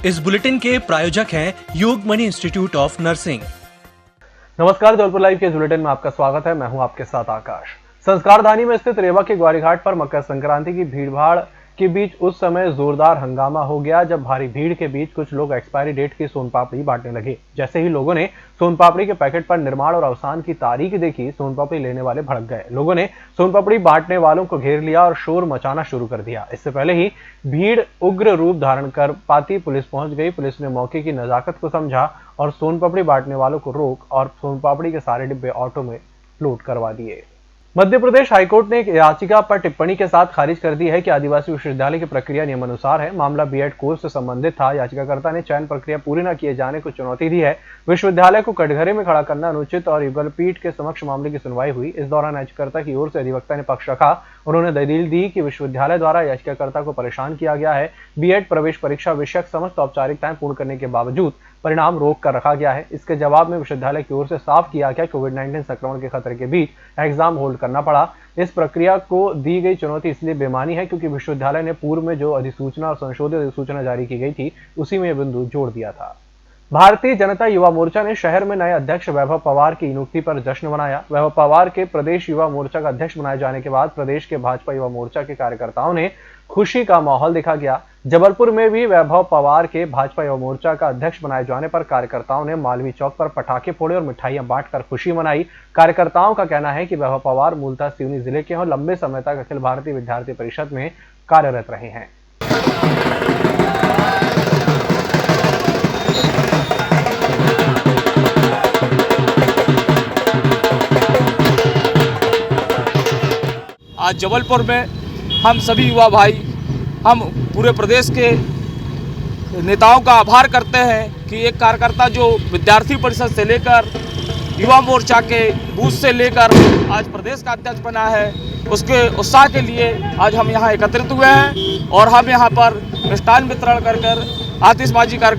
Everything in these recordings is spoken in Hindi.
इस बुलेटिन के प्रायोजक हैं योगमणि इंस्टीट्यूट ऑफ नर्सिंग। नमस्कार, जबलपुर लाइव के इस बुलेटिन में आपका स्वागत है। मैं हूं आपके साथ आकाश। संस्कारधानी में स्थित रेवा के ग्वारी घाट पर मकर संक्रांति की भीड़भाड़ के बीच उस समय जोरदार हंगामा हो गया जब भारी भीड़ के बीच कुछ लोग एक्सपायरी डेट की सोन पापड़ी बांटने लगे। जैसे ही लोगों ने सोन पापड़ी के पैकेट पर निर्माण और अवसान की तारीख देखी, सोन पापड़ी लेने वाले भड़क गए। लोगों ने सोन पापड़ी बांटने वालों को घेर लिया और शोर मचाना शुरू कर दिया। इससे पहले ही भीड़ उग्र रूप धारण कर पाती पुलिस पहुंच गई। पुलिस ने मौके की नजाकत को समझा और सोन पापड़ी बांटने वालों को रोक और सोन पापड़ी के सारे डिब्बे ऑटो में लोड करवा दिए। मध्य प्रदेश हाईकोर्ट ने एक याचिका पर टिप्पणी के साथ खारिज कर दी है कि आदिवासी विश्वविद्यालय की प्रक्रिया नियमानुसार है। मामला बीएड कोर्स से संबंधित था। याचिकाकर्ता ने चयन प्रक्रिया पूरी न किए जाने को चुनौती दी है। विश्वविद्यालय को कटघरे में खड़ा करना अनुचित और युगल पीठ के समक्ष मामले की सुनवाई हुई। इस दौरान याचिकाकर्ता की ओर से अधिवक्ता ने पक्ष रखा। उन्होंने दलील दी कि विश्वविद्यालय द्वारा याचिकाकर्ता को परेशान किया गया है। बीएड प्रवेश परीक्षा विषयक समस्त औपचारिकताएं पूर्ण करने के बावजूद परिणाम रोक कर रखा गया है। इसके जवाब में विश्वविद्यालय की ओर से साफ किया गया कोविड-19 संक्रमण के खतरे के बीच एग्जाम होल्ड करना पड़ा। इस प्रक्रिया को दी गई चुनौती इसलिए बेमानी है क्योंकि विश्वविद्यालय ने पूर्व में जो अधिसूचना और संशोधित अधिसूचना जारी की गई थी उसी में यह बिंदु जोड़ दिया था। भारतीय जनता युवा मोर्चा ने शहर में नए अध्यक्ष वैभव पवार की नियुक्ति पर जश्न मनाया। वैभव पवार के प्रदेश युवा मोर्चा का अध्यक्ष बनाए जाने के बाद प्रदेश के भाजपा युवा मोर्चा के कार्यकर्ताओं ने खुशी का माहौल देखा गया। जबलपुर में भी वैभव पवार के भाजपा युवा मोर्चा का अध्यक्ष बनाए जाने पर कार्यकर्ताओं ने मालवीय चौक पर पटाखे फोड़े और मिठाइयां बांटकर खुशी मनाई। कार्यकर्ताओं का कहना है कि वैभव पवार मूलतः सिवनी जिले के और लंबे समय तक अखिल भारतीय विद्यार्थी परिषद में कार्यरत रहे हैं। आज जबलपुर में हम सभी युवा भाई, हम पूरे प्रदेश के नेताओं का आभार करते हैं कि एक कार्यकर्ता जो विद्यार्थी परिषद से लेकर युवा मोर्चा के बूथ से लेकर आज प्रदेश का अध्यक्ष बना है, उसके उत्साह के लिए आज हम यहाँ एकत्रित हुए हैं और हम यहाँ पर मिष्ठान वितरण कर आतिशबाजी कर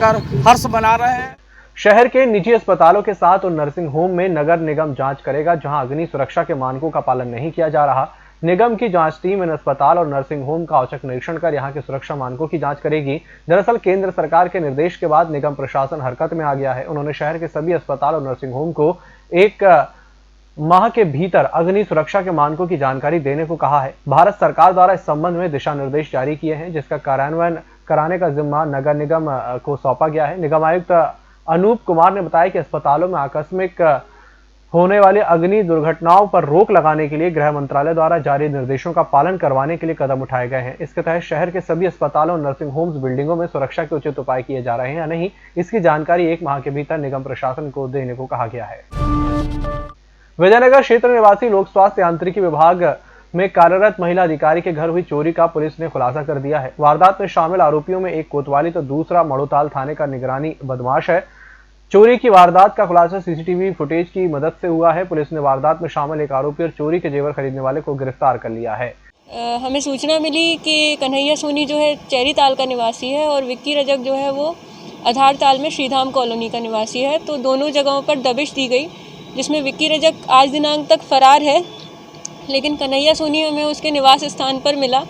हर्ष मना रहे हैं। शहर के निजी अस्पतालों के साथ और नर्सिंग होम में नगर निगम जांच करेगा जहां अग्नि सुरक्षा के मानकों का पालन नहीं किया जा रहा। निगम की जांच टीम इन अस्पताल और नर्सिंग होम का औचक निरीक्षण कर यहां के सुरक्षा मानकों की जांच करेगी। दरअसल केंद्र सरकार के निर्देश के बाद निगम प्रशासन हरकत में आ गया है। उन्होंने शहर के सभी अस्पताल और नर्सिंग होम को 1 माह के भीतर अग्नि सुरक्षा के मानकों की जानकारी देने को कहा है। भारत सरकार द्वारा इस संबंध में दिशा निर्देश जारी किए हैं जिसका कार्यान्वयन कराने का जिम्मा नगर निगम को सौंपा गया है। निगम आयुक्त अनूप कुमार ने बताया कि अस्पतालों में आकस्मिक होने वाली अग्नि दुर्घटनाओं पर रोक लगाने के लिए गृह मंत्रालय द्वारा जारी निर्देशों का पालन करवाने के लिए कदम उठाए गए हैं। इसके तहत शहर के सभी अस्पतालों और नर्सिंग होम्स बिल्डिंगों में सुरक्षा के उचित उपाय किए जा रहे हैं या नहीं, इसकी जानकारी 1 माह के भीतर निगम प्रशासन को देने को कहा गया है। विजयनगर क्षेत्र निवासी लोक स्वास्थ्य यांत्रिकी विभाग में कार्यरत महिला अधिकारी के घर हुई चोरी का पुलिस ने खुलासा कर दिया है। वारदात में शामिल आरोपियों में एक कोतवाली तो दूसरा मड़ोताल थाने का निगरानी बदमाश है। चोरी की वारदात का खुलासा सीसीटीवी फुटेज की मदद से हुआ है। पुलिस ने वारदात में शामिल एक आरोपी और चोरी के जेवर खरीदने वाले को गिरफ्तार कर लिया है। हमें सूचना मिली कि कन्हैया सोनी जो है चेरी ताल का निवासी है और विक्की रजक जो है वो आधार ताल में श्रीधाम कॉलोनी का निवासी है। तो दोनों जगहों पर दबिश दी गई जिसमें विक्की रजक आज दिनांक तक फरार है, लेकिन कन्हैया सोनी हमें उसके निवास स्थान पर मिला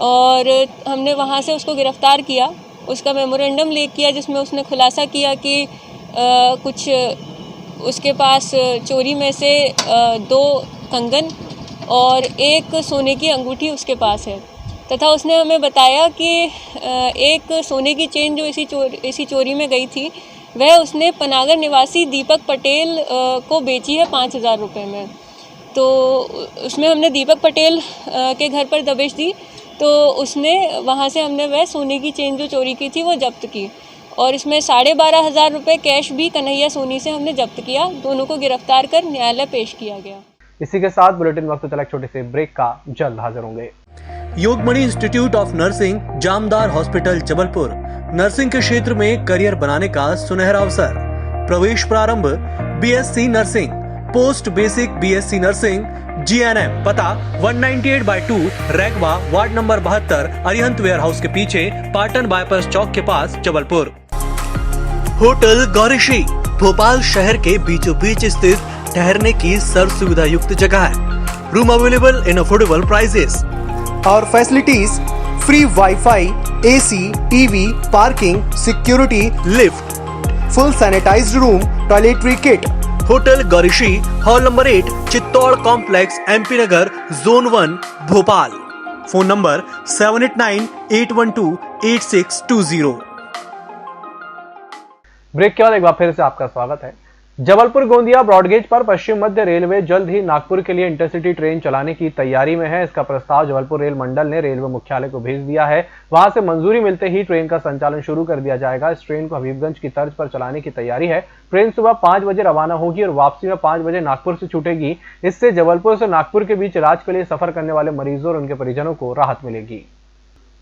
और हमने वहाँ से उसको गिरफ्तार किया। उसका मेमोरेंडम लेक किया जिसमें उसने खुलासा किया कि कुछ उसके पास चोरी में से 2 कंगन और 1 सोने की अंगूठी उसके पास है तथा उसने हमें बताया कि एक सोने की चेन जो इसी चोरी में गई थी वह उसने पनागर निवासी दीपक पटेल को बेची है 5,000 रुपये में। तो उसमें हमने दीपक पटेल के घर पर दबिश दी तो उसने वहाँ से हमने वह सोने की चेन जो चोरी की थी वो जब्त की और इसमें 12,500 रुपये कैश भी कन्हैया सोनी से हमने जब्त किया। दोनों को गिरफ्तार कर न्यायालय पेश किया गया। इसी के साथ बुलेटिन वक्त चला छोटे से ब्रेक का, जल्द हाजिर होंगे। Yogmani institute of nursing, Jamdar hospital Jabalpur. Nursing के क्षेत्र में करियर बनाने का सुनहरा अवसर। प्रवेश प्रारंभ BSc nursing, post basic BSc nursing, GNM. पता 198/2 Raigwa, ward number 72, Arihant warehouse के पीछे, पाटन बाईपास चौक के पास, जबलपुर। होटल गौरीश्री भोपाल शहर के बीचों बीच स्थित ठहरने की सर्व सुविधा युक्त जगह है। Room available in affordable prices. और facilities free wifi, AC, TV, parking, security, lift, full sanitized room, toiletry kit. Hotel Gaurishri, hall number 8, Chittor complex, MP Nagar, zone 1, Bhopal. Phone number 7898128620। Break के बाद एक बार फिर से आपका स्वागत है। जबलपुर गोंदिया ब्रॉडगेज पर पश्चिम मध्य रेलवे जल्द ही नागपुर के लिए इंटरसिटी ट्रेन चलाने की तैयारी में है। इसका प्रस्ताव जबलपुर रेल मंडल ने रेलवे मुख्यालय को भेज दिया है। वहां से मंजूरी मिलते ही ट्रेन का संचालन शुरू कर दिया जाएगा। इस ट्रेन को हबीबगंज की तर्ज पर चलाने की तैयारी है। ट्रेन सुबह 5 बजे रवाना होगी और वापसी में 5 बजे नागपुर से छूटेगी। इससे जबलपुर से नागपुर के बीच इलाज के लिए सफर करने वाले मरीजों और उनके परिजनों को राहत मिलेगी।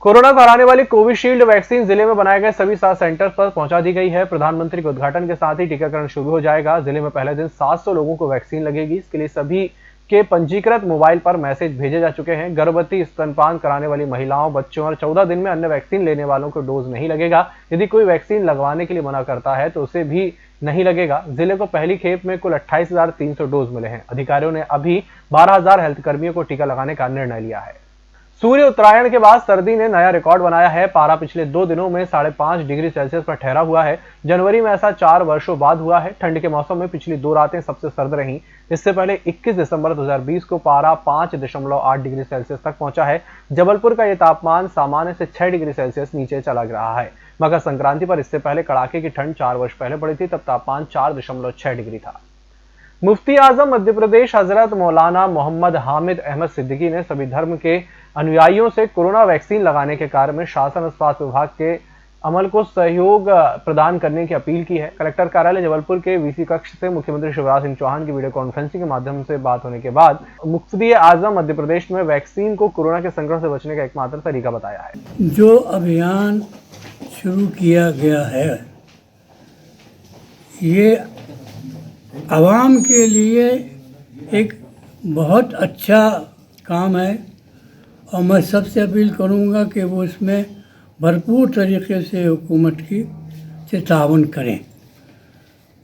कोरोना को हराने वाली कोविशील्ड वैक्सीन जिले में बनाए गए सभी 7 सेंटर पर पहुंचा दी गई है। प्रधानमंत्री के उद्घाटन के साथ ही टीकाकरण शुरू हो जाएगा। जिले में पहले दिन 700 लोगों को वैक्सीन लगेगी। इसके लिए सभी के पंजीकृत मोबाइल पर मैसेज भेजे जा चुके हैं। गर्भवती, स्तनपान कराने वाली महिलाओं, बच्चों और 14 दिन में अन्य वैक्सीन लेने वालों को डोज नहीं लगेगा। यदि कोई वैक्सीन लगवाने के लिए मना करता है तो उसे भी नहीं लगेगा। जिले को पहली खेप में कुल 28,300 डोज मिले हैं। अधिकारियों ने अभी 12,000 हेल्थ कर्मियों को टीका लगाने का निर्णय लिया है। सूर्य उत्तरायण के बाद सर्दी ने नया रिकॉर्ड बनाया है। पारा पिछले 2 दिनों में 5.5 डिग्री सेल्सियस पर ठहरा हुआ है। जनवरी में ऐसा 4 वर्षों बाद हुआ है। ठंड के मौसम में पिछली 2 रातें सबसे सर्द रहीं। इससे पहले 21 दिसंबर 2020 को पारा 5.8 डिग्री सेल्सियस तक पहुंचा है। जबलपुर का यह तापमान सामान्य से 6 डिग्री सेल्सियस नीचे चला रहा है। मकर संक्रांति पर इससे पहले कड़ाके की ठंड 4 वर्ष पहले पड़ी थी, तब तापमान 4.6 डिग्री था। मुफ्ती आजम मध्य प्रदेश हजरत मौलाना मोहम्मद हामिद अहमद सिद्दीकी ने सभी धर्म के अनुयायियों से कोरोना वैक्सीन लगाने के कार्य में शासन और स्वास्थ्य विभाग के अमल को सहयोग प्रदान करने की अपील की है। कलेक्टर कार्यालय जबलपुर के VC कक्ष से मुख्यमंत्री शिवराज सिंह चौहान की वीडियो कॉन्फ्रेंसिंग के माध्यम से बात होने के बाद मुफ्ती आजम मध्य प्रदेश में वैक्सीन को कोरोना के संक्रमण से बचने का एकमात्र तरीका बताया है। जो अभियान शुरू किया गया है ये आवाम के लिए एक बहुत अच्छा काम है और मैं सबसे अपील करूंगा कि वो इसमें भरपूर तरीके से हुकूमत की से ताउन करें।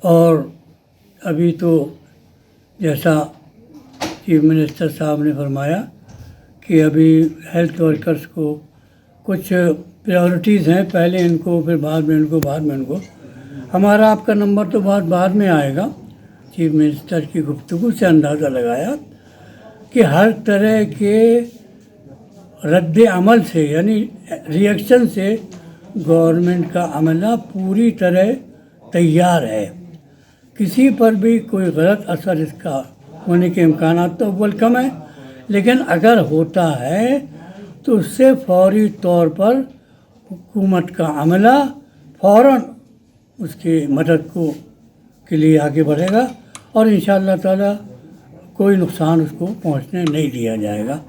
और अभी तो जैसा चीफ मिनिस्टर साहब ने फरमाया कि अभी हेल्थ वर्कर्स को कुछ प्रायोरिटीज़ हैं, पहले इनको फिर बाद में इनको, बाद में इनको। हमारा आपका नंबर तो बहुत बाद में आएगा। चीफ मिनिस्टर की गुफ्तगू से अंदाज़ा लगाया कि हर तरह के रद्द अमल से यानी रिएक्शन से गवर्नमेंट का अमला पूरी तरह तैयार है। किसी पर भी कोई गलत असर इसका होने के इम्कानात तो वेलकम है, लेकिन अगर होता है तो उससे फौरी तौर पर हुकूमत का अमला फ़ौरन उसकी मदद के लिए आगे बढ़ेगा और इंशाअल्लाह ताला कोई नुकसान उसको पहुंचने नहीं दिया जाएगा।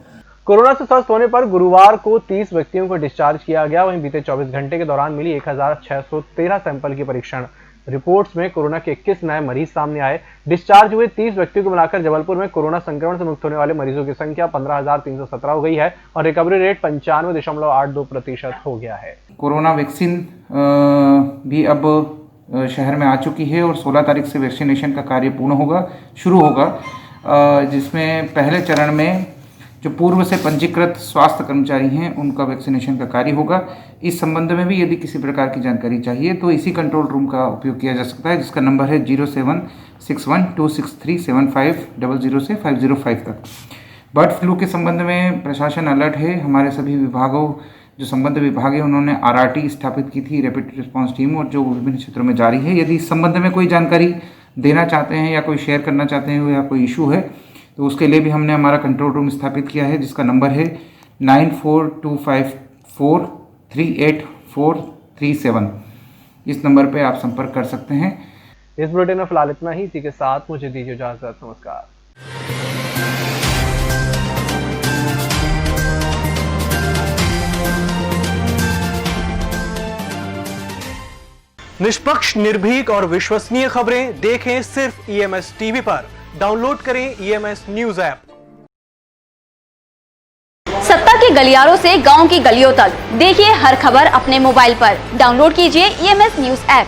कोरोना से स्वस्थ होने पर गुरुवार को 30 व्यक्तियों को डिस्चार्ज किया गया। वहीं बीते 24 घंटे के दौरान मिली 1613 सैंपल की परीक्षण रिपोर्ट्स में कोरोना के 21 नए मरीज सामने आए। डिस्चार्ज हुए 30 व्यक्तियों को मिलाकर जबलपुर में कोरोना संक्रमण से मुक्त होने वाले मरीजों की संख्या 15,317 हो गई है और रिकवरी रेट 95.82% हो गया है। कोरोना वैक्सीन भी अब शहर में आ चुकी है और 16 तारीख से वैक्सीनेशन का कार्य शुरू होगा, जिसमें पहले चरण में जो पूर्व से पंजीकृत स्वास्थ्य कर्मचारी हैं उनका वैक्सीनेशन का कार्य होगा। इस संबंध में भी यदि किसी प्रकार की जानकारी चाहिए तो इसी कंट्रोल रूम का उपयोग किया जा सकता है, जिसका नंबर है 0761-263-7500 से 505 तक। बर्ड फ्लू के संबंध में प्रशासन अलर्ट है। हमारे सभी विभागों जो संबंध विभाग है उन्होंने RRT स्थापित की थी, रैपिड रिस्पांस टीम, और जो विभिन्न क्षेत्रों में जारी है। यदि इस संबंध में कोई जानकारी देना चाहते हैं या कोई शेयर करना चाहते हैं या कोई इशू है तो उसके लिए भी हमने हमारा कंट्रोल रूम स्थापित किया है, जिसका नंबर है 9425438437। इस नंबर पे आप संपर्क कर सकते हैं। इस बुलेटिन में फिलहाल इतना ही। इसी के साथ मुझे दीजिए इजाजत। नमस्कार। निष्पक्ष, निर्भीक और विश्वसनीय खबरें देखें सिर्फ EMS TV पर। डाउनलोड करें EMS न्यूज ऐप। सत्ता के गलियारों से गांव की गलियों तक देखिए हर खबर अपने मोबाइल पर। डाउनलोड कीजिए EMS न्यूज ऐप।